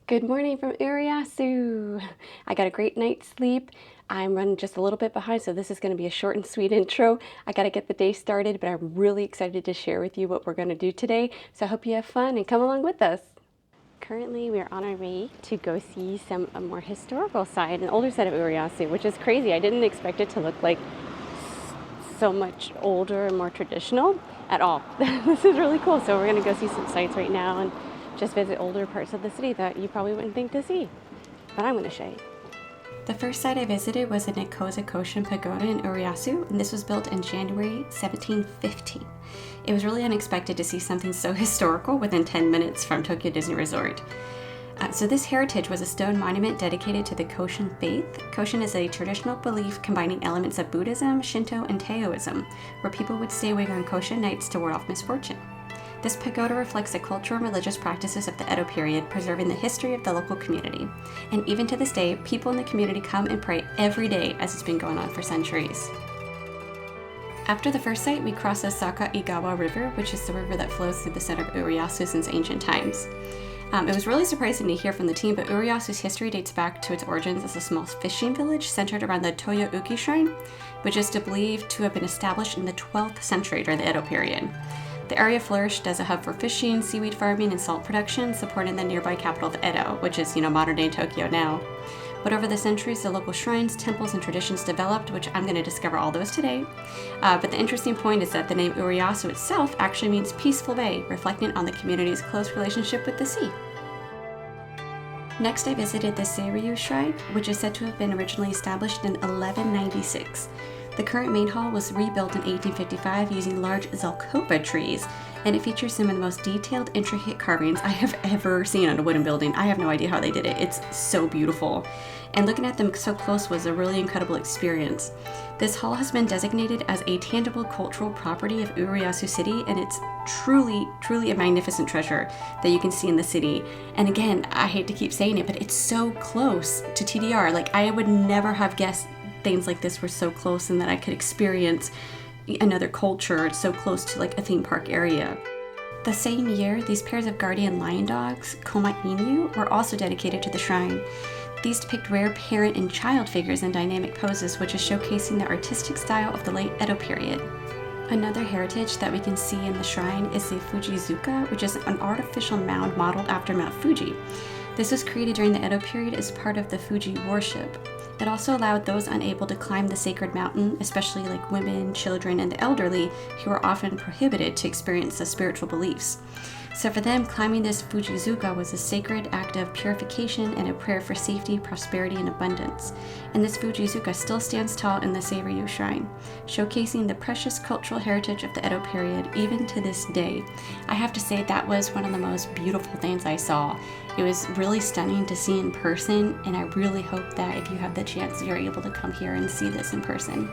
Good morning from Urayasu. I got a great night's sleep. I'm running just a little bit behind, so this is going to be a short and sweet intro. I got to get the day started, but I'm really excited to share with you what we're going to do today. So I hope you have fun and come along with us. Currently, we are on our way to go see a more historical side, an older side of Urayasu, which is crazy. I didn't expect it to look like so much older and more traditional at all. This is really cool. So we're going to go see some sites right now and just visit older parts of the city that you probably wouldn't think to see. But I'm going to show you. The first site I visited was the Nikosa Koshin Pagoda in Urayasu, and this was built in January 1715. It was really unexpected to see something so historical within 10 minutes from Tokyo Disney Resort. So this heritage was a stone monument dedicated to the Koshin faith. Koshin is a traditional belief combining elements of Buddhism, Shinto, and Taoism, where people would stay awake on Koshin nights to ward off misfortune. This pagoda reflects the cultural and religious practices of the Edo period, preserving the history of the local community. And even to this day, people in the community come and pray every day, as it's been going on for centuries. After the first site, we crossed the Saka-Igawa River, which is the river that flows through the center of Urayasu since ancient times. It was really surprising to hear from the team, but Urayasu's history dates back to its origins as a small fishing village centered around the Toyo-uki Shrine, which is believed to have been established in the 12th century during the Edo period. The area flourished as a hub for fishing, seaweed farming, and salt production, supporting the nearby capital of Edo, which is, modern-day Tokyo now. But over the centuries, the local shrines, temples, and traditions developed, which I'm going to discover all those today. But the interesting point is that the name Urayasu itself actually means peaceful bay, reflecting on the community's close relationship with the sea. Next, I visited the Seiryu Shrine, which is said to have been originally established in 1196. The current main hall was rebuilt in 1855 using large Zelkova trees, and it features some of the most detailed, intricate carvings I have ever seen on a wooden building. I have no idea how they did it. It's so beautiful. And looking at them so close was a really incredible experience. This hall has been designated as a tangible cultural property of Urayasu City, and it's truly, truly a magnificent treasure that you can see in the city. And again, I hate to keep saying it, but it's so close to TDR. Like, I would never have guessed things like this were so close and that I could experience another culture so close to like a theme park area. The same year, these pairs of guardian lion dogs, Koma Inu, were also dedicated to the shrine. These depict rare parent and child figures in dynamic poses, which is showcasing the artistic style of the late Edo period. Another heritage that we can see in the shrine is the Fujizuka, which is an artificial mound modeled after Mount Fuji. This was created during the Edo period as part of the Fuji worship. It also allowed those unable to climb the sacred mountain, especially like women, children, and the elderly, who were often prohibited to experience the spiritual beliefs. So for them, climbing this Fujizuka was a sacred act of purification and a prayer for safety, prosperity, and abundance. And this Fujizuka still stands tall in the Seiryu Shrine, showcasing the precious cultural heritage of the Edo period even to this day. I have to say that was one of the most beautiful things I saw. It was really stunning to see in person, and I really hope that if you have the chance, you're able to come here and see this in person.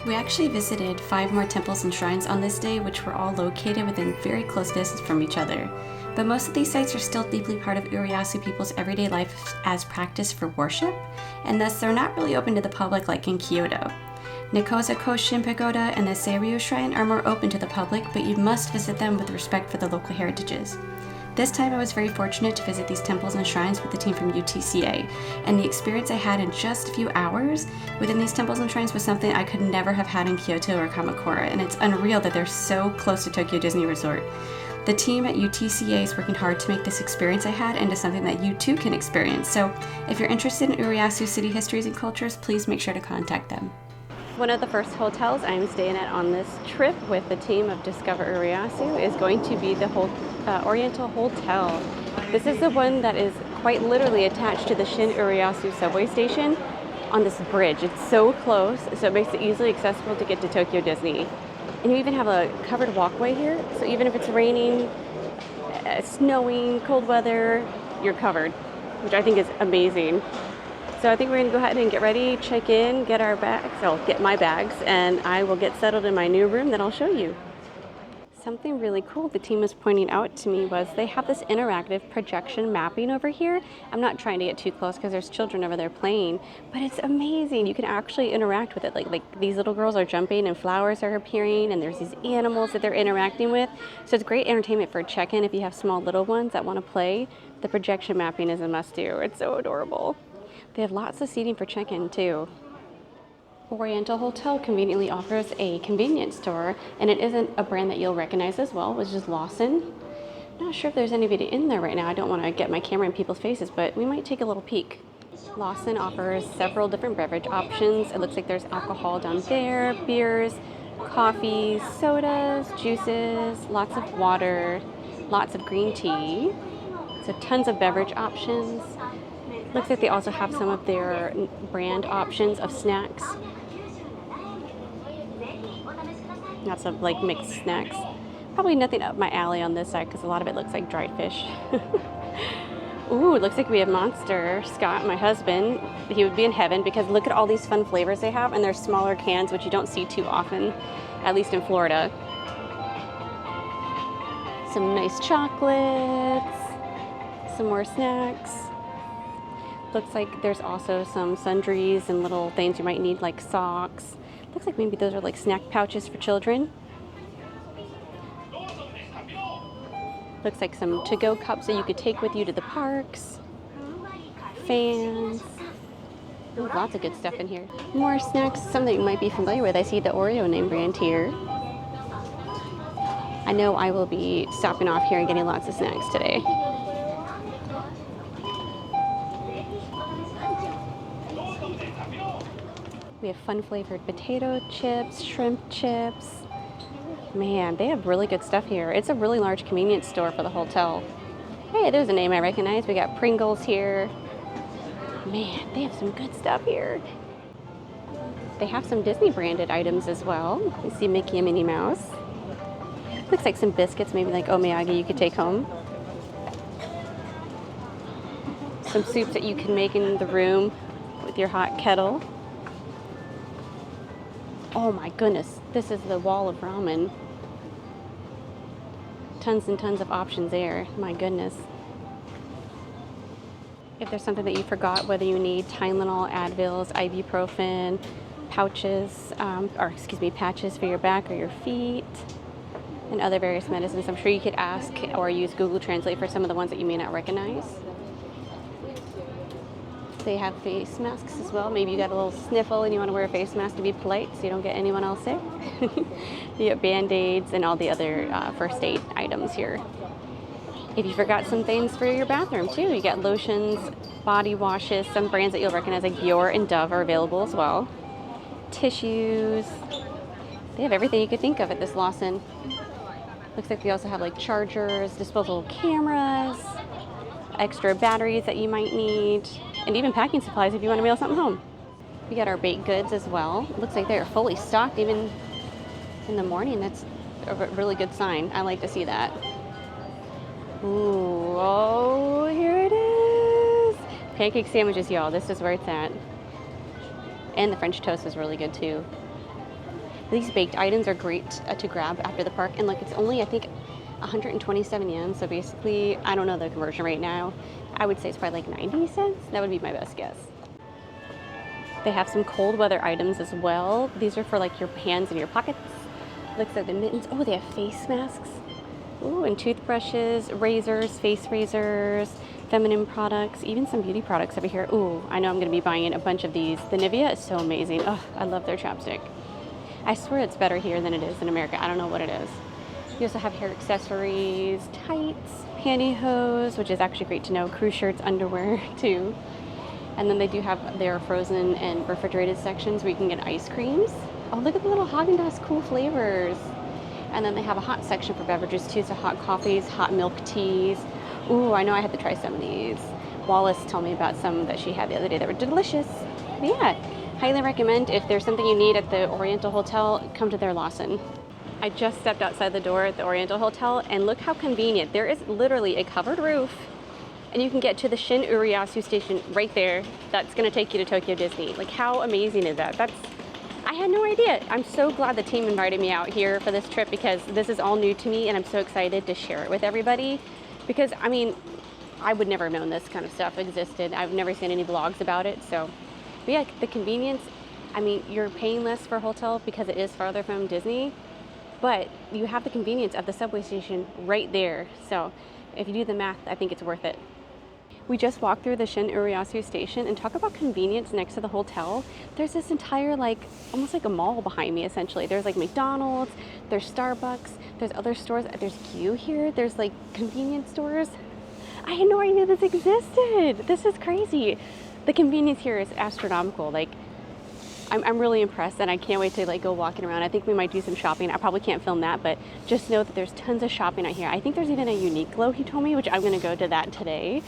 We actually visited 5 more temples and shrines on this day, which were all located within very close distance from each other. But most of these sites are still deeply part of Urayasu people's everyday life as practice for worship, and thus they're not really open to the public like in Kyoto. Nikosa Koshin Pagoda and the Seiryu Shrine are more open to the public, but you must visit them with respect for the local heritages. This time I was very fortunate to visit these temples and shrines with the team from UTCA, and the experience I had in just a few hours within these temples and shrines was something I could never have had in Kyoto or Kamakura, and it's unreal that they're so close to Tokyo Disney Resort. The team at UTCA is working hard to make this experience I had into something that you too can experience, so if you're interested in Urayasu city histories and cultures, please make sure to contact them. One of the first hotels I'm staying at on this trip with the team of Discover Urayasu is going to be the Oriental Hotel. This is the one that is quite literally attached to the Shin Urayasu subway station on this bridge. It's so close, so it makes it easily accessible to get to Tokyo Disney. And you even have a covered walkway here, so even if it's raining, snowing, cold weather, you're covered, which I think is amazing. So I think we're going to go ahead and get ready, check in, get our bags. I'll get my bags, and I will get settled in my new room that I'll show you. Something really cool the team was pointing out to me was they have this interactive projection mapping over here. I'm not trying to get too close because there's children over there playing, but it's amazing. You can actually interact with it. Like these little girls are jumping and flowers are appearing and there's these animals that they're interacting with. So it's great entertainment for a check-in if you have small little ones that want to play. The projection mapping is a must-do. It's so adorable. They have lots of seating for check-in too. Oriental Hotel conveniently offers a convenience store, and it isn't a brand that you'll recognize as well, which is Lawson. Not sure if there's anybody in there right now. I don't want to get my camera in people's faces, but we might take a little peek. Lawson offers several different beverage options. It looks like there's alcohol down there, beers, coffees, sodas, juices, lots of water, lots of green tea. So tons of beverage options. Looks like they also have some of their brand options of snacks. Lots of like mixed snacks. Probably nothing up my alley on this side because a lot of it looks like dried fish. Ooh, it looks like we have Monster. Scott, my husband, he would be in heaven because look at all these fun flavors they have, and they're smaller cans, which you don't see too often, at least in Florida. Some nice chocolates, some more snacks. Looks like there's also some sundries and little things you might need, like socks. Looks like maybe those are like snack pouches for children. Looks like some to-go cups that you could take with you to the parks. Fans. Ooh, lots of good stuff in here. More snacks, some that you might be familiar with. I see the Oreo name brand here. I know I will be stopping off here and getting lots of snacks today. We have fun flavored potato chips, shrimp chips. Man, they have really good stuff here. It's a really large convenience store for the hotel. Hey, there's a name I recognize. We got Pringles here. Man, they have some good stuff here. They have some Disney branded items as well. You see Mickey and Minnie Mouse. Looks like some biscuits, maybe like omiyage you could take home. Some soups that you can make in the room with your hot kettle. Oh my goodness, this is the wall of ramen. Tons and tons of options there, my goodness. If there's something that you forgot, whether you need Tylenol, Advils, ibuprofen, pouches, patches for your back or your feet, and other various medicines, I'm sure you could ask or use Google Translate for some of the ones that you may not recognize. They have face masks as well. Maybe you got a little sniffle and you want to wear a face mask to be polite so you don't get anyone else sick. You got Band-Aids and all the other first aid items here. If you forgot some things for your bathroom too, you got lotions, body washes, some brands that you'll recognize like Dior and Dove are available as well. Tissues. They have everything you could think of at this Lawson. Looks like they also have like chargers, disposable cameras, extra batteries that you might need, and even packing supplies if you want to mail something home. We got our baked goods as well. It looks like they are fully stocked even in the morning. That's a really good sign. I like to see that. Ooh, oh, here it is. Pancake sandwiches, y'all. This is where it's at. And the French toast is really good too. These baked items are great to grab after the park. And look, it's only, I think, 127 yen. So basically, I don't know the conversion right now. I would say it's probably like 90 cents. That would be my best guess. They have some cold weather items as well. These are for like your hands and your pockets. Looks like the mittens. Oh, they have face masks. Ooh, and toothbrushes, razors, face razors, feminine products, even some beauty products over here. Ooh, I know I'm gonna be buying a bunch of these. The Nivea is so amazing. Oh, I love their chapstick. I swear it's better here than it is in America. I don't know what it is. You also have hair accessories, tights, pantyhose, which is actually great to know, cruise shirts, underwear too. And then they do have their frozen and refrigerated sections where you can get ice creams. Oh, look at the little Haagen-Dazs cool flavors. And then they have a hot section for beverages too, so hot coffees, hot milk teas. Ooh, I know I had to try some of these. Wallace told me about some that she had the other day that were delicious. But yeah, highly recommend if there's something you need at the Oriental Hotel, come to their Lawson. I just stepped outside the door at the Oriental Hotel and look how convenient. There is literally a covered roof and you can get to the Shin Urayasu station right there. That's gonna take you to Tokyo Disney. Like how amazing is that? I had no idea. I'm so glad the team invited me out here for this trip because this is all new to me and I'm so excited to share it with everybody because I mean, I would never have known this kind of stuff existed. I've never seen any vlogs about it. So but yeah, the convenience, I mean, you're paying less for a hotel because it is farther from Disney, but you have the convenience of the subway station right there. So if you do the math, I think it's worth it. We just walked through the Shin Urayasu station, and talk about convenience next to the hotel. There's this entire, like, almost like a mall behind me, essentially. There's like McDonald's, there's Starbucks, there's other stores, there's Q here, there's like convenience stores. I had no idea this existed. This is crazy. The convenience here is astronomical. Like, I'm really impressed, and I can't wait to like go walking around. I think we might do some shopping. I probably can't film that, but just know that there's tons of shopping out here. I think there's even a Uniqlo, he told me, which I'm gonna go to that today.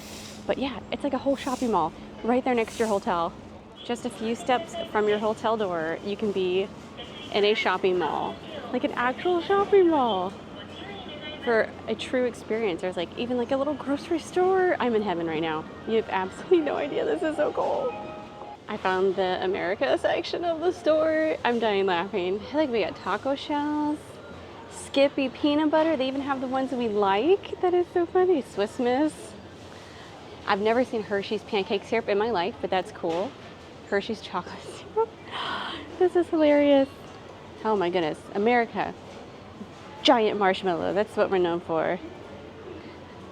But yeah, it's like a whole shopping mall right there next to your hotel. Just a few steps from your hotel door, you can be in a shopping mall, like an actual shopping mall. For a true experience. There's like even like a little grocery store. I'm in heaven right now. You have absolutely no idea. This is so cool. I found the America section of the store. I'm dying laughing. Like, we got taco shells, Skippy peanut butter. They even have the ones that we like. That is so funny. Swiss Miss. I've never seen Hershey's pancake syrup in my life, but that's cool. Hershey's chocolate syrup. This is hilarious. Oh my goodness. America. Giant marshmallow. That's what we're known for.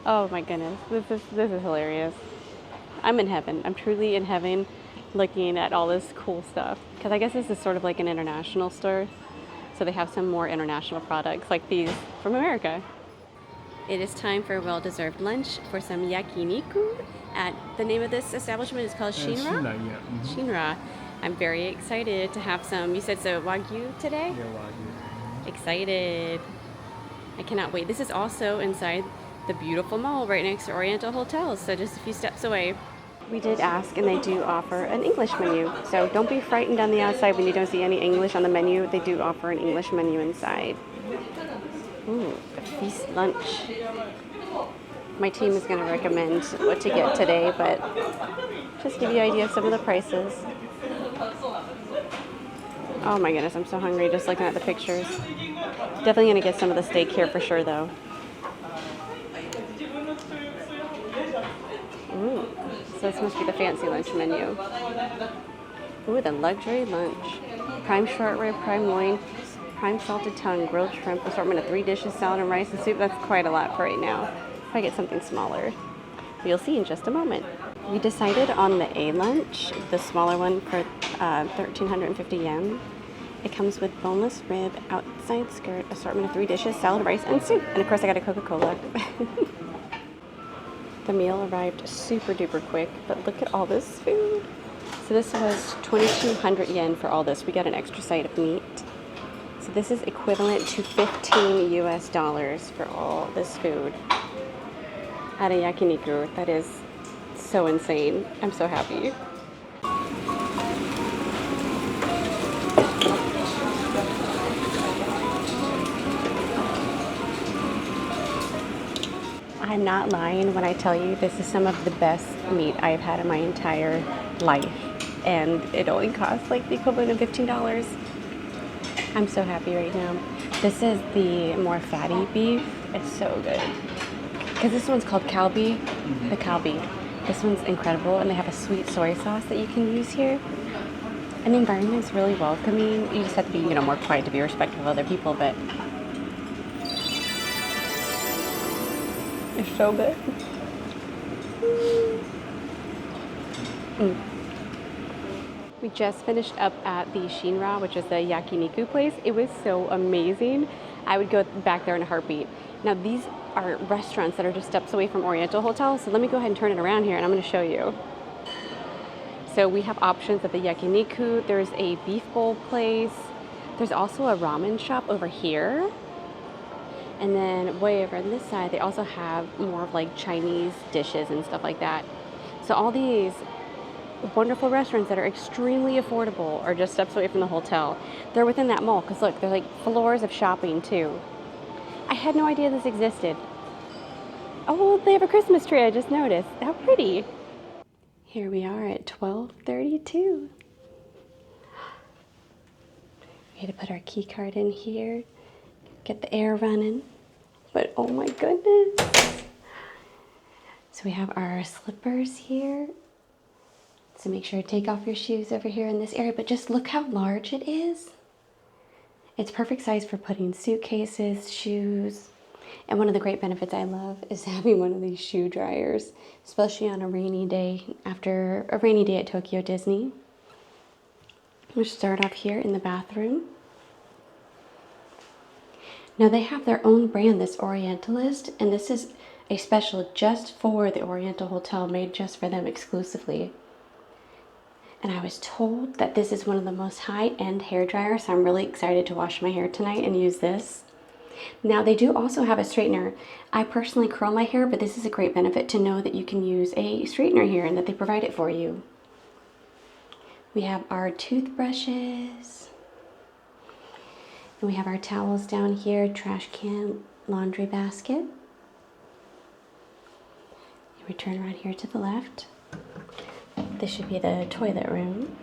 Oh my goodness. This is hilarious. I'm in heaven. I'm truly in heaven looking at all this cool stuff. Because I guess this is sort of like an international store. So they have some more international products like these from America. It is time for a well-deserved lunch for some yakiniku. The name of this establishment is called Shinra? Shinra. I'm very excited to have some. You said so Wagyu today? Yeah, Wagyu. Excited. I cannot wait. This is also inside the beautiful mall right next to Oriental Hotel, so just a few steps away. We did ask, and they do offer an English menu. So don't be frightened on the outside when you don't see any English on the menu. They do offer an English menu inside. Ooh, a feast lunch. My team is going to recommend what to get today, but just give you an idea of some of the prices. Oh my goodness, I'm so hungry just looking at the pictures. Definitely going to get some of the steak here for sure, though. Ooh, so this must be the fancy lunch menu. Ooh, the luxury lunch. Prime short rib, prime loin, prime salted tongue, grilled shrimp, assortment of 3 dishes, salad and rice and soup. That's quite a lot for right now. If I get something smaller, you'll see in just a moment. We decided on the A lunch, the smaller one for 1,350 yen. It comes with boneless rib, outside skirt, assortment of 3 dishes, salad, rice, and soup. And of course I got a Coca-Cola. The meal arrived super duper quick, but look at all this food. So this was 2,200 yen for all this. We got an extra side of meat. So this is equivalent to $15 US for all this food at a yakiniku. That is so insane. I'm so happy. I'm not lying when I tell you this is some of the best meat I've had in my entire life. And it only costs like the equivalent of $15. I'm so happy right now. This is the more fatty beef. It's so good. Because this one's called kalbi, the kalbi. This one's incredible, and they have a sweet soy sauce that you can use here. And the environment's really welcoming. You just have to be, more quiet to be respectful of other people, but it's so good. We just finished up at the Shinra, which is the yakiniku place. It was so amazing. I would go back there in a heartbeat. Now these are restaurants that are just steps away from Oriental Hotel, so let me go ahead and turn it around here and I'm going to show you. So we have options at the yakiniku. There's a beef bowl place. There's also a ramen shop over here. And then way over on this side, they also have more of like Chinese dishes and stuff like that. So all these wonderful restaurants that are extremely affordable are just steps away from the hotel. They're within that mall, because look, they're like floors of shopping too. I had no idea this existed. Oh, they have a Christmas tree, I just noticed. How pretty. Here we are at 12:32. We had to put our key card in here, get the air running, but oh my goodness. So we have our slippers here. So make sure to take off your shoes over here in this area, but just look how large it is. It's perfect size for putting suitcases, shoes. And one of the great benefits I love is having one of these shoe dryers, especially on a rainy day, after a rainy day at Tokyo Disney. We'll start off here in the bathroom. Now they have their own brand, this Orientalist, and this is a special just for the Oriental Hotel, made just for them exclusively. And I was told that this is one of the most high-end hair dryers, so I'm really excited to wash my hair tonight and use this. Now they do also have a straightener. I personally curl my hair, but this is a great benefit to know that you can use a straightener here and that they provide it for you. We have our toothbrushes. And we have our towels down here, trash can, laundry basket. We turn around here to the left. This should be the toilet room,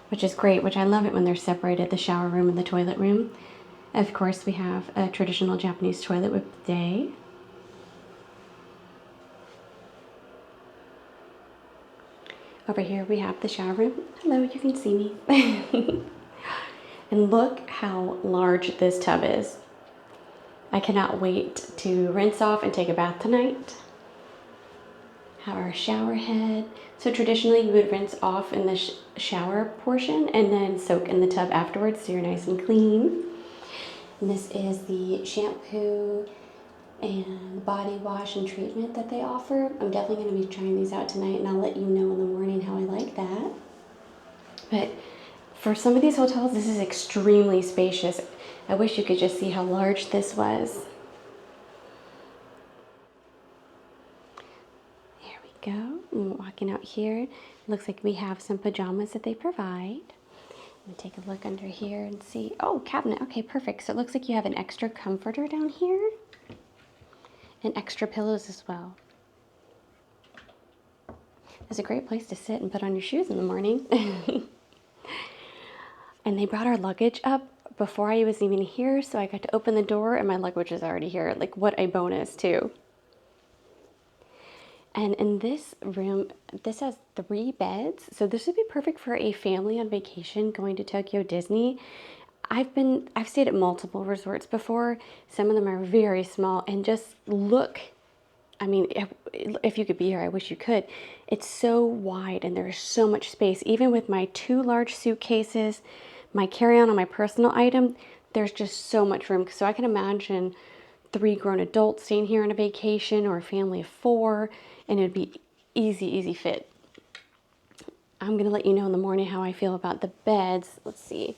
which is great, which I love it when they're separated, the shower room and the toilet room. Of course, we have a traditional Japanese toilet with bidet. Over here we have the shower room. Hello, you can see me. And look how large this tub is. I cannot wait to rinse off and take a bath tonight. Have our shower head. So traditionally you would rinse off in the shower portion and then soak in the tub afterwards so you're nice and clean. And this is the shampoo and body wash and treatment that they offer. I'm definitely going to be trying these out tonight, and I'll let you know in the morning how I like that. But for some of these hotels, this is extremely spacious. I wish you could just see how large this was. There we go. And walking out here, it looks like we have some pajamas that they provide. Let me take a look under here and see. Oh, cabinet. Okay, perfect. So it looks like you have an extra comforter down here and extra pillows as well. It's a great place to sit and put on your shoes in the morning. And they brought our luggage up before I was even here, so I got to open the door and my luggage is already here. Like, what a bonus too. And in this room, this has 3 beds. So this would be perfect for a family on vacation going to Tokyo Disney. I've stayed at multiple resorts before. Some of them are very small, and just look, I mean, if you could be here, I wish you could. It's so wide and there's so much space. Even with my 2 large suitcases, my carry-on and my personal item, there's just so much room. So I can imagine 3 grown adults staying here on a vacation, or a family of 4, and it'd be easy fit. I'm gonna let you know in the morning how I feel about the beds. Let's see.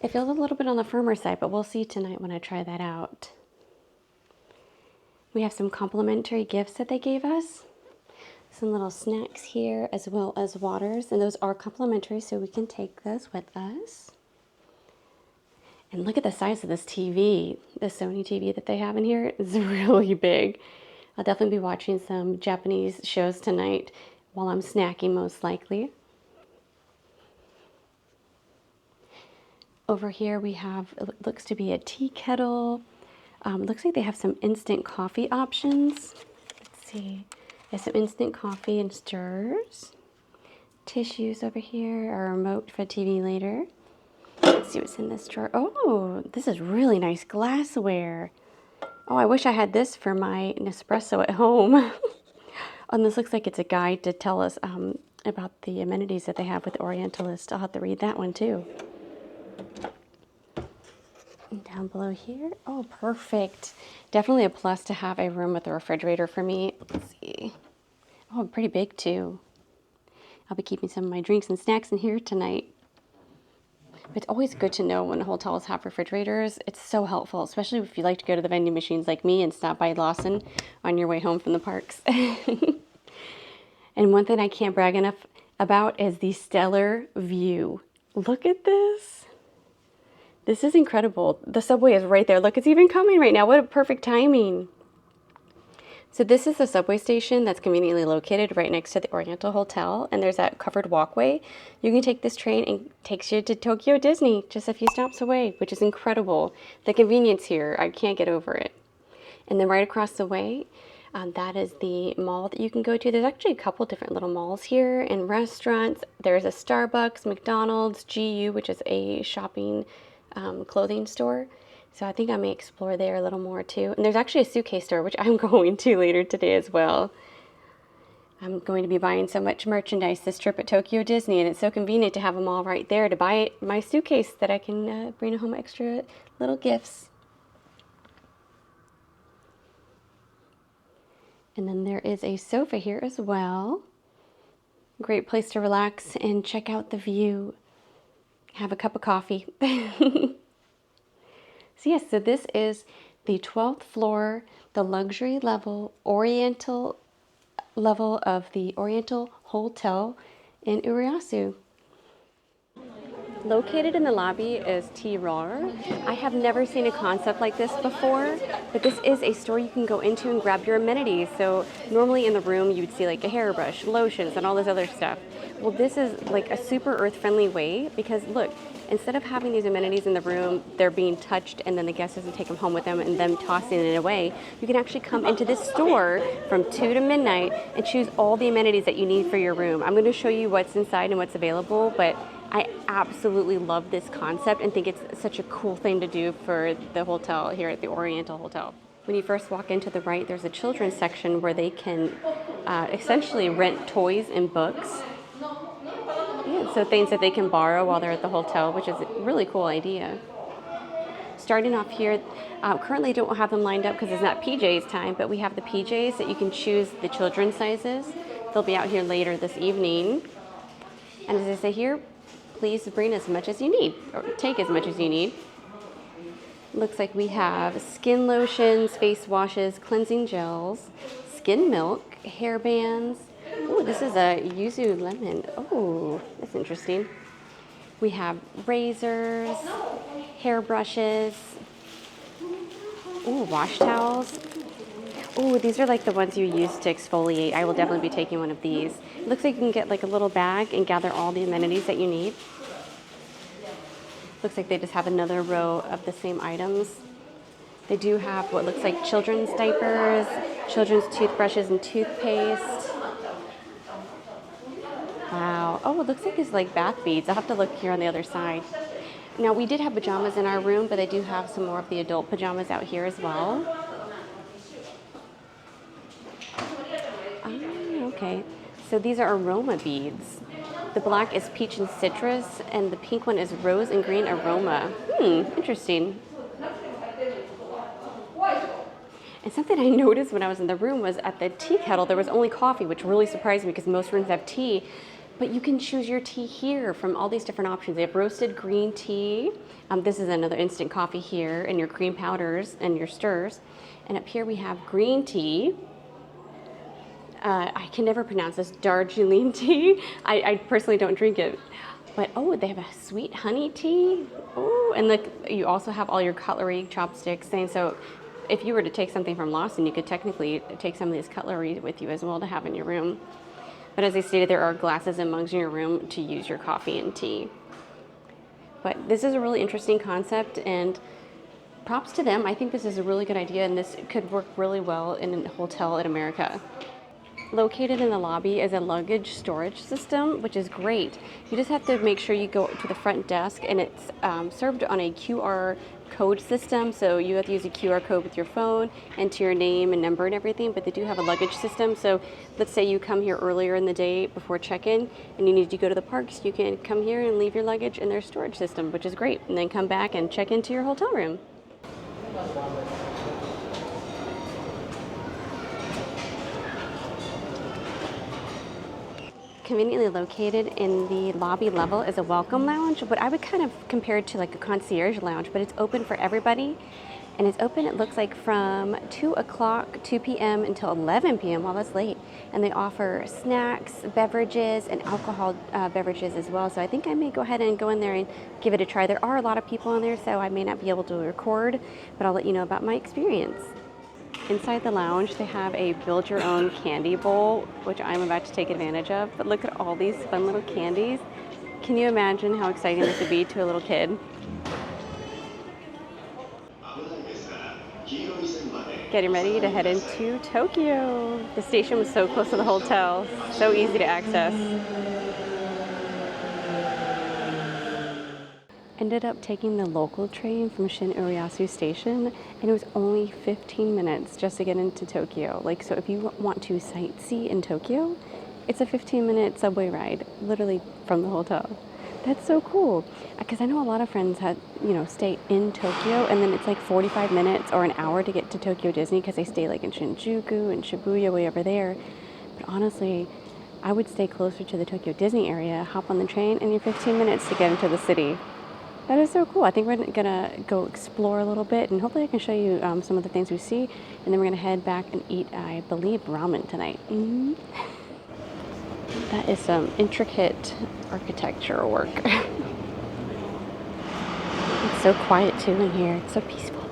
It feels a little bit on the firmer side, but we'll see tonight when I try that out. We have some complimentary gifts that they gave us. Some little snacks here, as well as waters, and those are complimentary, so we can take those with us. And look at the size of this TV. The Sony TV that they have in here is really big. I'll definitely be watching some Japanese shows tonight while I'm snacking, most likely. Over here we have, it looks to be a tea kettle. Looks like they have some instant coffee options. Let's see. There's some instant coffee and stirrers. Tissues over here, a remote for TV later. Let's see what's in this drawer. Oh, this is really nice glassware. Oh, I wish I had this for my Nespresso at home. And this looks like it's a guide to tell us about the amenities that they have with Orientalist. I'll have to read that one too. And down below here, oh, perfect. Definitely a plus to have a room with a refrigerator for me. Let's see. Oh, pretty big too. I'll be keeping some of my drinks and snacks in here tonight. But it's always good to know when hotels have refrigerators. It's so helpful, especially if you like to go to the vending machines like me and stop by Lawson on your way home from the parks. And one thing I can't brag enough about is the stellar view. Look at this. This is incredible. The subway is right there. Look, it's even coming right now. What a perfect timing. So this is the subway station that's conveniently located right next to the Oriental Hotel, and there's that covered walkway. You can take this train and it takes you to Tokyo Disney, just a few stops away, which is incredible. The convenience here, I can't get over it. And then right across the way, that is the mall that you can go to. There's actually a couple different little malls here and restaurants. There's a Starbucks, McDonald's, GU, which is a shopping clothing store. So I think I may explore there a little more too. And there's actually a suitcase store, which I'm going to later today as well. I'm going to be buying so much merchandise this trip at Tokyo Disney, and it's so convenient to have them all right there to buy my suitcase that I can bring home extra little gifts. And then there is a sofa here as well. Great place to relax and check out the view. Have a cup of coffee. So yes, so this is the 12th floor, the luxury level, Oriental level of the Oriental Hotel in Urayasu. Located in the lobby is T-Roar. I have never seen a concept like this before, but this is a store you can go into and grab your amenities. So normally in the room you would see like a hairbrush, lotions, and all this other stuff. Well, this is like a super earth-friendly way because look, instead of having these amenities in the room, they're being touched and then the guest doesn't take them home with them and them tossing it away, you can actually come into this store from 2 to midnight and choose all the amenities that you need for your room. I'm going to show you what's inside and what's available, but I absolutely love this concept and think it's such a cool thing to do for the hotel here at the Oriental Hotel. When you first walk into the right, there's a children's section where they can essentially rent toys and books. Yeah, so things that they can borrow while they're at the hotel, which is a really cool idea. Starting off here, currently don't have them lined up because it's not PJs time, but we have the PJs that you can choose the children's sizes. They'll be out here later this evening. And as I say here, please bring as much as you need, or take as much as you need. Looks like we have skin lotions, face washes, cleansing gels, skin milk, hair bands. Oh, this is a yuzu lemon. Oh, that's interesting. We have razors, hair brushes, ooh, wash towels. Ooh, these are like the ones you use to exfoliate. I will definitely be taking one of these. It looks like you can get like a little bag and gather all the amenities that you need. Looks like they just have another row of the same items. They do have what looks like children's diapers, children's toothbrushes and toothpaste. Wow. Oh, it looks like it's like bath beads. I'll have to look here on the other side. Now, we did have pajamas in our room, but they do have some more of the adult pajamas out here as well. Oh, okay. So these are aroma beads. The black is peach and citrus, and the pink one is rose and green aroma. Interesting. And something I noticed when I was in the room was at the tea kettle, there was only coffee, which really surprised me because most rooms have tea. But you can choose your tea here from all these different options. They have roasted green tea. This is another instant coffee here, and your cream powders and your stirs. And up here we have green tea. I can never pronounce this, Darjeeling tea. I personally don't drink it. But oh, they have a sweet honey tea. Oh, and like you also have all your cutlery, chopsticks, things. So if you were to take something from Lawson, you could technically take some of these cutlery with you as well to have in your room. But as I stated, there are glasses and mugs in your room to use your coffee and tea. But this is a really interesting concept, and props to them. I think this is a really good idea, and this could work really well in a hotel in America. Located in the lobby is a luggage storage system, which is great. You just have to make sure you go to the front desk, and it's served on a QR code system, so you have to use a QR code with your phone, enter your name and number and everything, but they do have a luggage system. So let's say you come here earlier in the day before check-in and you need to go to the parks, you can come here and leave your luggage in their storage system, which is great, and then come back and check into your hotel room. Conveniently located in the lobby level is a welcome lounge, but I would kind of compare it to like a concierge lounge, but it's open for everybody. And it's open, it looks like from 2 p.m. until 11 p.m. Well, that's late. And they offer snacks, beverages, and alcohol beverages as well. So I think I may go ahead and go in there and give it a try. There are a lot of people in there, so I may not be able to record, but I'll let you know about my experience. Inside the lounge, they have a build-your-own candy bowl, which I'm about to take advantage of. But look at all these fun little candies. Can you imagine how exciting this would be to a little kid? Getting ready to head into Tokyo. The station was so close to the hotel, so easy to access. Ended up taking the local train from Urayasu station, and it was only 15 minutes just to get into Tokyo. Like, so if you want to sightsee in Tokyo, it's a 15-minute subway ride, literally from the hotel. That's so cool, because I know a lot of friends had, stay in Tokyo, and then it's like 45 minutes or an hour to get to Tokyo Disney because they stay like in Shinjuku and Shibuya, way over there. But honestly, I would stay closer to the Tokyo Disney area, hop on the train, and you're 15 minutes to get into the city. That is so cool. I think we're gonna go explore a little bit, and hopefully I can show you some of the things we see, and then we're gonna head back and eat, I believe, ramen tonight. That is some intricate architectural work. It's so quiet too in here. It's so peaceful.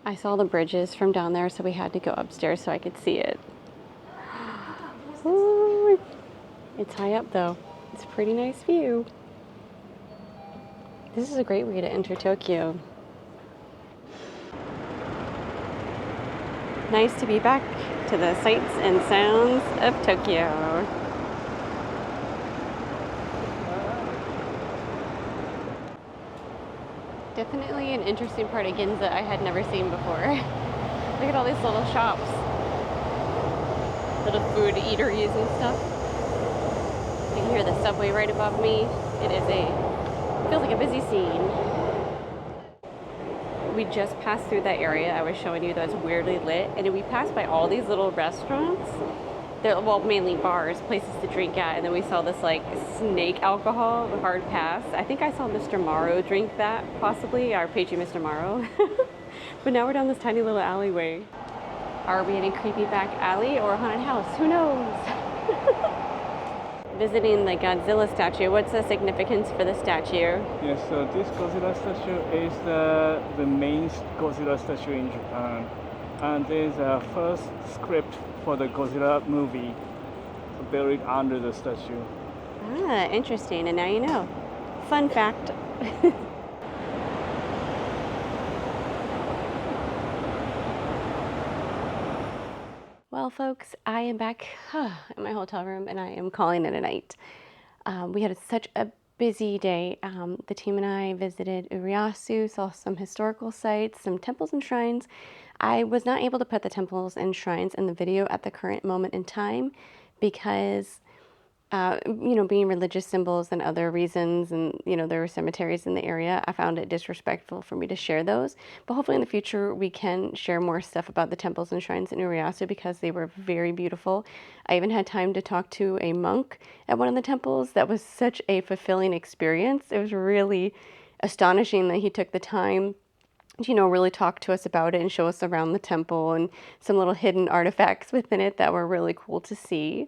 I saw the bridges from down there, so we had to go upstairs so I could see it. Ooh, it's high up though. It's a pretty nice view. This is a great way to enter Tokyo. Nice to be back to the sights and sounds of Tokyo. Definitely an interesting part of Ginza I had never seen before. Look at all these little shops. Little food eateries and stuff. You can hear the subway right above me. Feels like a busy scene. We just passed through that area I was showing you that's weirdly lit, and we passed by all these little restaurants. They're, well, mainly bars, places to drink at, and then we saw this like snake alcohol, hard pass. I think I saw Mr. Morrow drink that, possibly, our pagey Mr. Morrow. But now we're down this tiny little alleyway. Are we in a creepy back alley or a haunted house? Who knows? Visiting the Godzilla statue. What's the significance for the statue? Yes, so this Godzilla statue is the main Godzilla statue in Japan. And there's a first script for the Godzilla movie buried under the statue. Ah, interesting. And now you know. Fun fact. Well, folks, I am back in my hotel room, and I am calling it a night. We had such a busy day. The team and I visited Urayasu, saw some historical sites, some temples and shrines. I was not able to put the temples and shrines in the video at the current moment in time because, being religious symbols and other reasons, and, there were cemeteries in the area, I found it disrespectful for me to share those. But hopefully in the future we can share more stuff about the temples and shrines in Urayasu because they were very beautiful. I even had time to talk to a monk at one of the temples. That was such a fulfilling experience. It was really astonishing that he took the time to, really talk to us about it and show us around the temple and some little hidden artifacts within it that were really cool to see.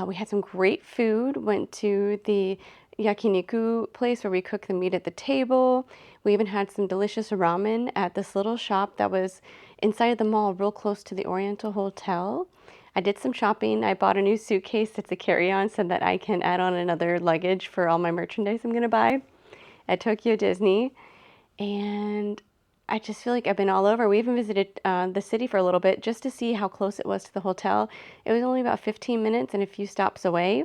We had some great food, went to the yakiniku place where we cook the meat at the table. We even had some delicious ramen at this little shop that was inside of the mall real close to the Oriental Hotel. I did some shopping. I bought a new suitcase that's a carry-on so that I can add on another luggage for all my merchandise I'm going to buy at Tokyo Disney. And I just feel like I've been all over. We even visited the city for a little bit just to see how close it was to the hotel. It was only about 15 minutes and a few stops away.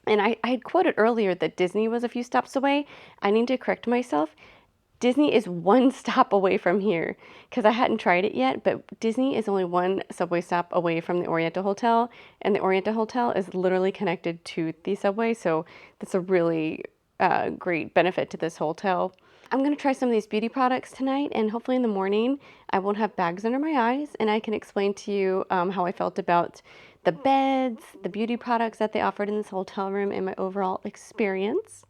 And I had quoted earlier that Disney was a few stops away. I need to correct myself. Disney is one stop away from here because I hadn't tried it yet, but Disney is only one subway stop away from the Oriental Hotel, and the Oriental Hotel is literally connected to the subway, so that's a really great benefit to this hotel. I'm going to try some of these beauty products tonight, and hopefully in the morning I won't have bags under my eyes, and I can explain to you how I felt about the beds, the beauty products that they offered in this hotel room, and my overall experience.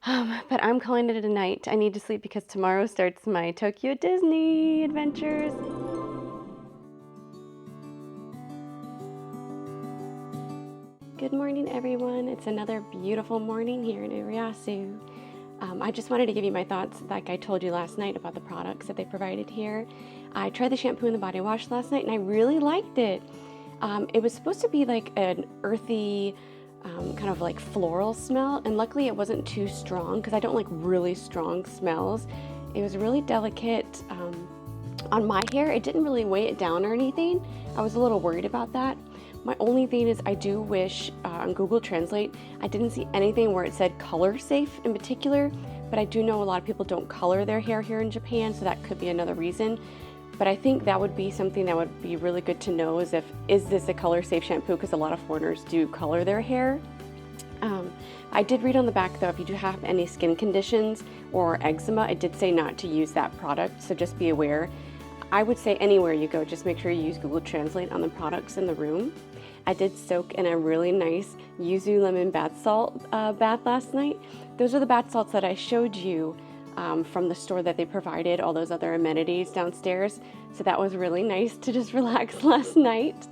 But I'm calling it a night. I need to sleep because tomorrow starts my Tokyo Disney adventures. Good morning, everyone. It's another beautiful morning here in Urayasu. I just wanted to give you my thoughts, like I told you last night, about the products that they provided here. I tried the shampoo and the body wash last night, and I really liked it. It was supposed to be like an earthy, kind of like floral smell, and luckily it wasn't too strong because I don't like really strong smells. It was really delicate on my hair. It didn't really weigh it down or anything. I was a little worried about that. My only thing is I do wish on Google Translate I didn't see anything where it said color safe in particular, but I do know a lot of people don't color their hair here in Japan, so that could be another reason. But I think that would be something that would be really good to know, is this a color safe shampoo, because a lot of foreigners do color their hair. I did read on the back though, if you do have any skin conditions or eczema, it did say not to use that product, so just be aware. I would say anywhere you go, just make sure you use Google Translate on the products in the room. I did soak in a really nice yuzu lemon bath salt bath last night. Those are the bath salts that I showed you from the store that they provided, all those other amenities downstairs. So that was really nice to just relax last night.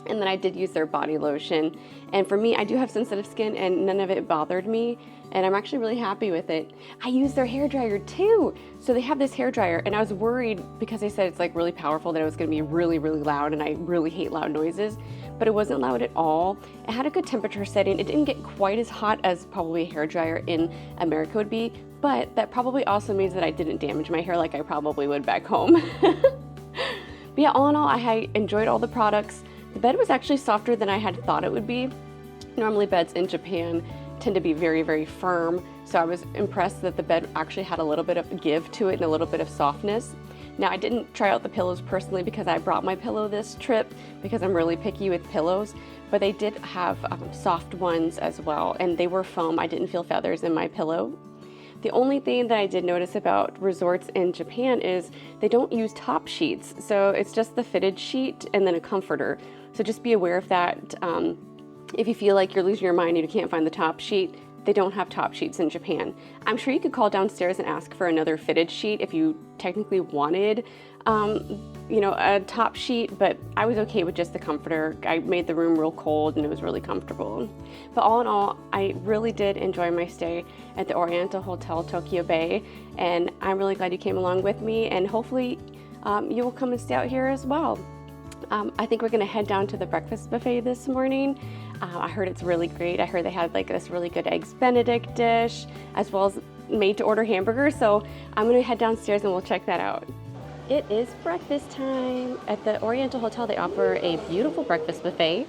And then I did use their body lotion. And for me, I do have sensitive skin and none of it bothered me. And I'm actually really happy with it. I used their hair dryer too. So they have this hair dryer, and I was worried because they said it's like really powerful, that it was gonna be really, really loud, and I really hate loud noises. But it wasn't loud at all. It had a good temperature setting. It didn't get quite as hot as probably a hair dryer in America would be, but that probably also means that I didn't damage my hair like I probably would back home. But yeah, all in all, I enjoyed all the products. The bed was actually softer than I had thought it would be. Normally beds in Japan tend to be very, very firm, so I was impressed that the bed actually had a little bit of give to it and a little bit of softness. Now, I didn't try out the pillows personally because I brought my pillow this trip, because I'm really picky with pillows, but they did have soft ones as well, and they were foam. I didn't feel feathers in my pillow. The only thing that I did notice about resorts in Japan is they don't use top sheets, so it's just the fitted sheet and then a comforter. So just be aware of that. If you feel like you're losing your mind and you can't find the top sheet, they don't have top sheets in Japan. I'm sure you could call downstairs and ask for another fitted sheet if you technically wanted, a top sheet, but I was okay with just the comforter. I made the room real cold and it was really comfortable. But all in all, I really did enjoy my stay at the Oriental Hotel Tokyo Bay, and I'm really glad you came along with me, and hopefully you will come and stay out here as well. I think we're gonna head down to the breakfast buffet this morning. I heard it's really great. I heard they had like this really good Eggs Benedict dish, as well as made to order hamburgers. So I'm gonna head downstairs and we'll check that out. It is breakfast time. At the Oriental Hotel, they offer a beautiful breakfast buffet.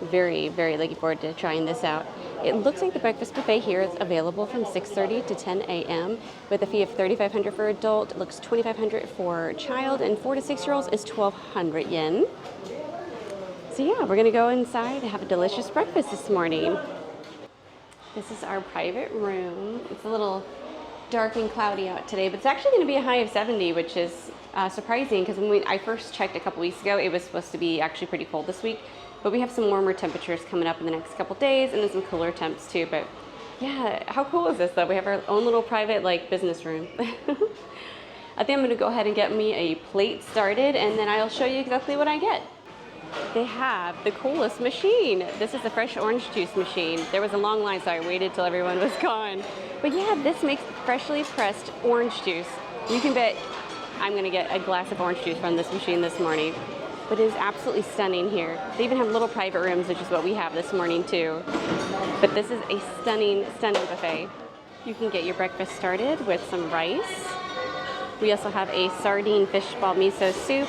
Very, very looking forward to trying this out. It looks like the breakfast buffet here is available from 6:30 to 10 a.m. with a fee of 3,500 for adult. It looks 2,500 for child, and 4 to 6-year-olds is 1,200 yen. So yeah, we're gonna go inside and have a delicious breakfast this morning. This is our private room. It's a little dark and cloudy out today, but it's actually gonna be a high of 70, which is surprising, because when I first checked a couple weeks ago, it was supposed to be actually pretty cold this week. But we have some warmer temperatures coming up in the next couple days, and then some cooler temps too. But yeah, how cool is this though? We have our own little private business room. I think I'm gonna go ahead and get me a plate started, and then I'll show you exactly what I get. They have the coolest machine. This is a fresh orange juice machine. There was a long line, so I waited till everyone was gone. But yeah, this makes freshly pressed orange juice. You can bet I'm gonna get a glass of orange juice from this machine this morning. But it is absolutely stunning here. They even have little private rooms, which is what we have this morning too. But this is a stunning, stunning buffet. You can get your breakfast started with some rice. We also have a sardine fishball miso soup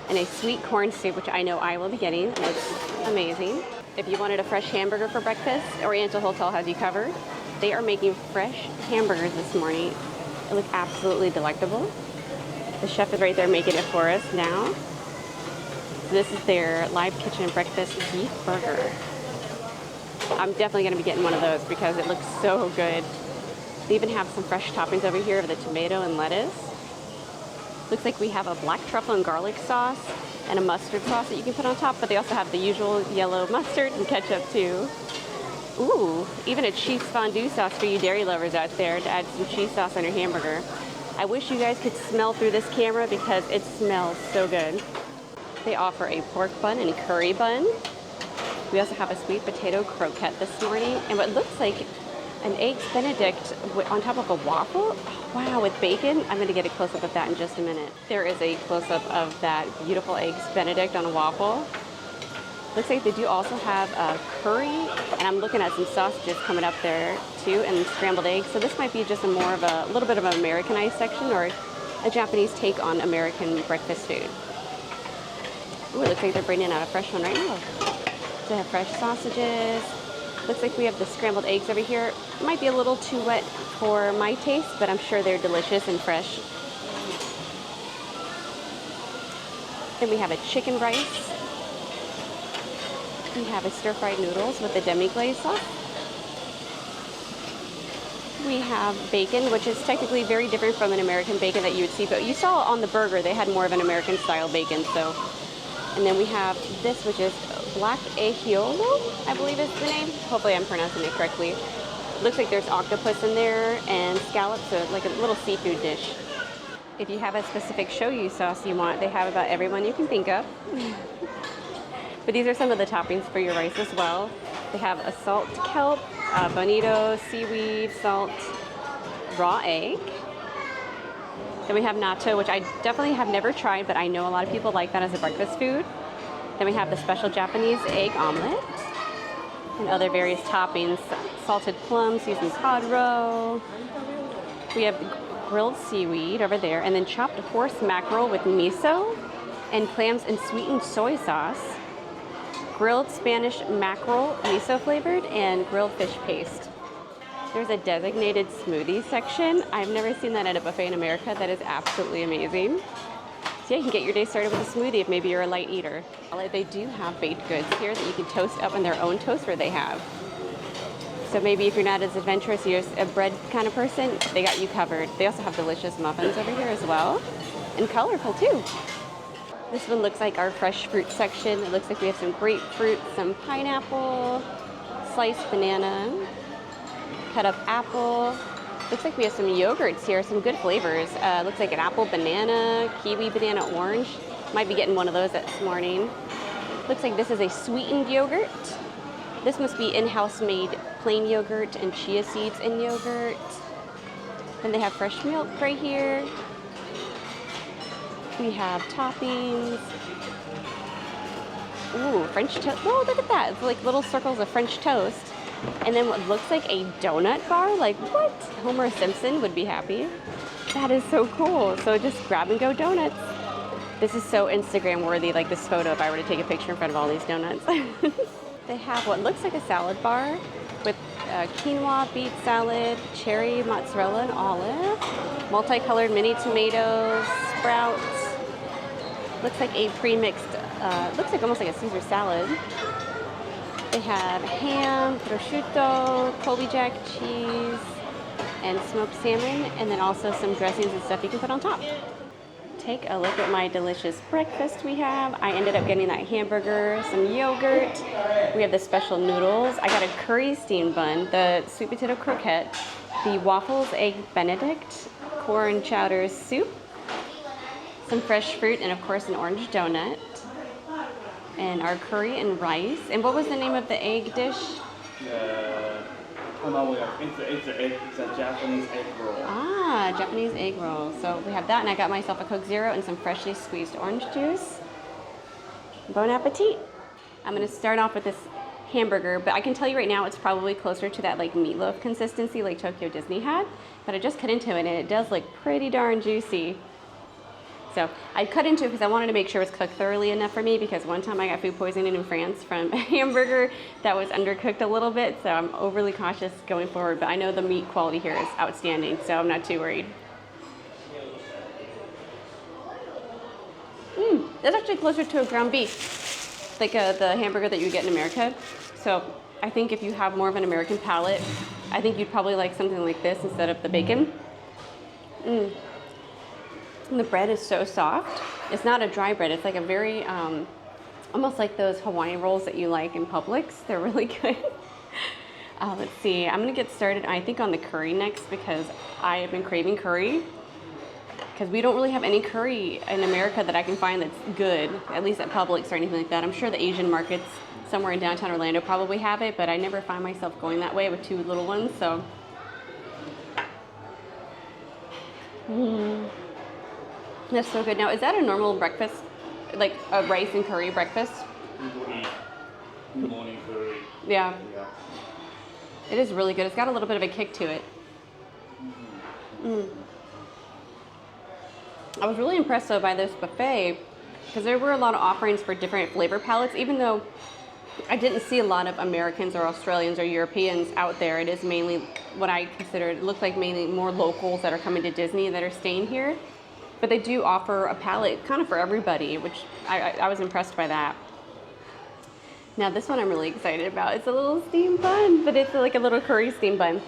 and a sweet corn soup, which I know I will be getting. It looks amazing. If you wanted a fresh hamburger for breakfast, Oriental Hotel has you covered. They are making fresh hamburgers this morning. They look absolutely delectable. The chef is right there making it for us now. This is their live kitchen breakfast beef burger. I'm definitely gonna be getting one of those because it looks so good. They even have some fresh toppings over here of the tomato and lettuce. Looks like we have a black truffle and garlic sauce and a mustard sauce that you can put on top, but they also have the usual yellow mustard and ketchup too. Ooh, even a cheese fondue sauce for you dairy lovers out there to add some cheese sauce on your hamburger. I wish you guys could smell through this camera because it smells so good. They offer a pork bun and a curry bun. We also have a sweet potato croquette this morning, and what looks like an Eggs Benedict on top of a waffle. Wow, with bacon. I'm gonna get a close-up of that in just a minute. There is a close-up of that beautiful Eggs Benedict on a waffle. Looks like they do also have a curry, and I'm looking at some sausages coming up there too, and scrambled eggs. So this might be just a little bit of an Americanized section, or a Japanese take on American breakfast food. Ooh, it looks like they're bringing out a fresh one right now. So they have fresh sausages, Looks like we have the scrambled eggs over here. Might be a little too wet for my taste, but I'm sure they're delicious and fresh. Then we have a chicken rice. We have a stir-fried noodles with a demi-glaze sauce. We have bacon, which is technically very different from an American bacon that you would see, but you saw on the burger they had more of an American style bacon. So, and then we have this, which is black aioli, I believe is the name. Hopefully I'm pronouncing it correctly. Looks like there's octopus in there and scallops, so like a little seafood dish. If you have a specific shoyu sauce you want, they have about everyone you can think of. But these are some of the toppings for your rice as well. They have a salt kelp, bonito, seaweed, salt, raw egg. Then we have natto, which I definitely have never tried, but I know a lot of people like that as a breakfast food. Then we have the special Japanese egg omelet and other various toppings. Salted plum, seasoned cod roe. We have grilled seaweed over there, and then chopped horse mackerel with miso and clams and sweetened soy sauce. Grilled Spanish mackerel, miso flavored, and grilled fish paste. There's a designated smoothie section. I've never seen that at a buffet in America. That is absolutely amazing. So yeah, you can get your day started with a smoothie if maybe you're a light eater. They do have baked goods here that you can toast up in their own toaster they have. So maybe if you're not as adventurous, you're a bread kind of person, they got you covered. They also have delicious muffins over here as well, and colorful too. This one looks like our fresh fruit section. It looks like we have some grapefruit, some pineapple, sliced banana, cut up apple. Looks like we have some yogurts here, some good flavors. Looks like an apple, banana, kiwi, banana, orange. Might be getting one of those this morning. Looks like this is a sweetened yogurt. This must be in-house made plain yogurt and chia seeds in yogurt. Then they have fresh milk right here. We have toppings. Ooh, French toast. Oh, look at that. It's like little circles of French toast. And then what looks like a donut bar. Like, what? Homer Simpson would be happy. That is so cool. So just grab and go donuts. This is so Instagram worthy, like this photo, if I were to take a picture in front of all these donuts. They have what looks like a salad bar with quinoa, beet salad, cherry, mozzarella, and olive. Multicolored mini tomatoes, sprouts. Looks like a pre-mixed, looks like almost like a Caesar salad. They have ham, prosciutto, Colby Jack cheese, and smoked salmon, and then also some dressings and stuff you can put on top. Take a look at my delicious breakfast we have. I ended up getting that hamburger, some yogurt. We have the special noodles. I got a curry steamed bun, the sweet potato croquette, the waffles egg benedict, corn chowder soup, some fresh fruit, and of course an orange donut. And our curry and rice. And what was the name of the egg dish? It's a Japanese egg roll. Ah, Japanese egg roll. So we have that, and I got myself a Coke Zero and some freshly squeezed orange juice. Bon appetit. I'm gonna start off with this hamburger, but I can tell you right now it's probably closer to that like meatloaf consistency like Tokyo Disney had. But I just cut into it, and it does look pretty darn juicy. So I cut into it because I wanted to make sure it was cooked thoroughly enough for me, because one time I got food poisoning in France from a hamburger that was undercooked a little bit, so I'm overly cautious going forward, but I know the meat quality here is outstanding, so I'm not too worried. That's actually closer to a ground beef, like the hamburger that you get in America. So I think if you have more of an American palate, I think you'd probably like something like this instead of the bacon. And the bread is so soft. It's not a dry bread. It's like a very, almost like those Hawaiian rolls that you like in Publix. They're really good. Let's see. I'm gonna get started, I think, on the curry next, because I have been craving curry. Because we don't really have any curry in America that I can find that's good, at least at Publix or anything like that. I'm sure the Asian markets somewhere in downtown Orlando probably have it, but I never find myself going that way with two little ones, so. That's so good. Now, is that a normal breakfast, like a rice and curry breakfast? Morning curry. Yeah. It is really good. It's got a little bit of a kick to it. I was really impressed though by this buffet, because there were a lot of offerings for different flavor palettes, even though I didn't see a lot of Americans or Australians or Europeans out there. It is mainly what I consider, it looks like mainly more locals that are coming to Disney that are staying here. But they do offer a palette kind of for everybody, which I was impressed by that. Now this one I'm really excited about. It's a little steam bun, but it's like a little curry steam bun.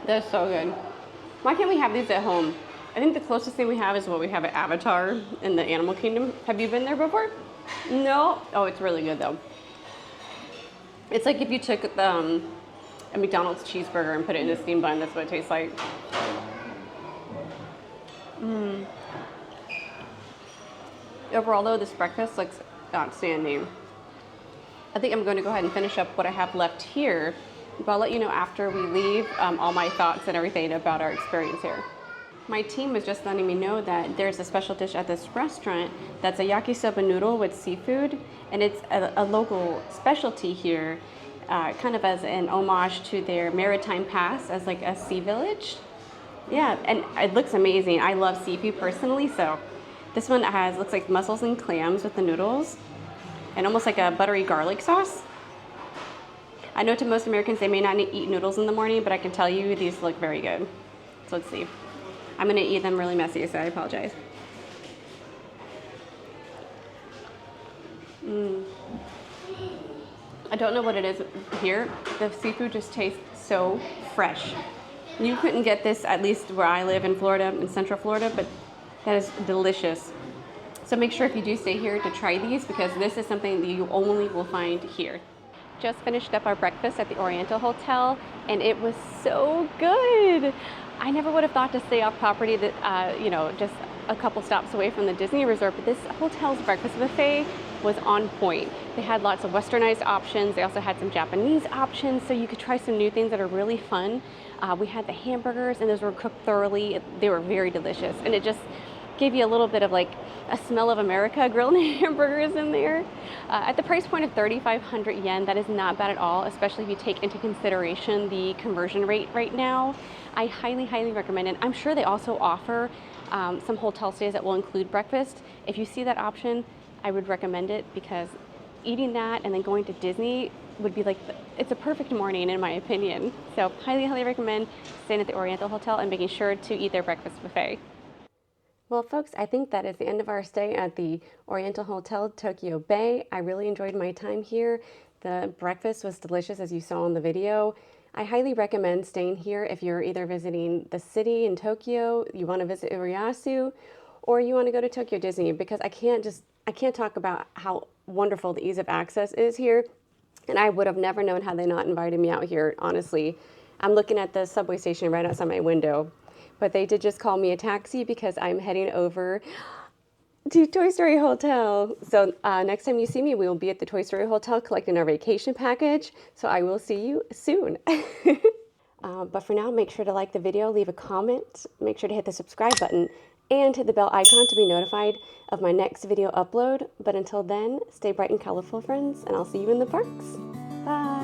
That's so good. Why can't we have these at home? I think the closest thing we have is what we have at Avatar in the Animal Kingdom. Have you been there before? No? Oh, it's really good though. It's like if you took a McDonald's cheeseburger and put it in a steam bun, that's what it tastes like. Overall though, this breakfast looks outstanding. I think I'm going to go ahead and finish up what I have left here, but I'll let you know after we leave all my thoughts and everything about our experience here. My team was just letting me know that there's a special dish at this restaurant that's a yakisoba noodle with seafood, and it's a local specialty here, kind of as an homage to their maritime past as like a sea village. Yeah, and it looks amazing. I love seafood personally, so this one looks like mussels and clams with the noodles, and almost like a buttery garlic sauce. I know to most Americans they may not eat noodles in the morning, but I can tell you these look very good. So let's see. I'm gonna eat them really messy, so I apologize. I don't know what it is here. The seafood just tastes so fresh. You couldn't get this, at least where I live in Florida, in Central Florida, but that is delicious. So make sure if you do stay here to try these, because this is something that you only will find here. Just finished up our breakfast at the Oriental Hotel, and it was so good. I never would have thought to stay off property that, just a couple stops away from the Disney Resort, but this hotel's breakfast buffet was on point. They had lots of westernized options. They also had some Japanese options, so you could try some new things that are really fun. We had the hamburgers, and those were cooked thoroughly. They were very delicious, and it just gave you a little bit of like a smell of America grilled hamburgers in there. At the price point of 3,500 yen, that is not bad at all, especially if you take into consideration the conversion rate right now. I highly, highly recommend it. I'm sure they also offer some hotel stays that will include breakfast. If you see that option, I would recommend it, because eating that and then going to Disney would be like, it's a perfect morning in my opinion. So highly, highly recommend staying at the Oriental Hotel and making sure to eat their breakfast buffet. Well, folks, I think that is the end of our stay at the Oriental Hotel Tokyo Bay. I really enjoyed my time here. The breakfast was delicious, as you saw in the video. I highly recommend staying here if you're either visiting the city in Tokyo, you want to visit Urayasu, or you want to go to Tokyo Disney, because I can't talk about how wonderful the ease of access is here. And I would have never known had they not invited me out here, honestly. I'm looking at the subway station right outside my window. But they did just call me a taxi because I'm heading over to Toy Story Hotel. So next time you see me, we will be at the Toy Story Hotel collecting our vacation package. So I will see you soon. But for now, make sure to like the video, leave a comment, make sure to hit the subscribe button, and hit the bell icon to be notified of my next video upload. But until then, stay bright and colorful, friends, and I'll see you in the parks. Bye.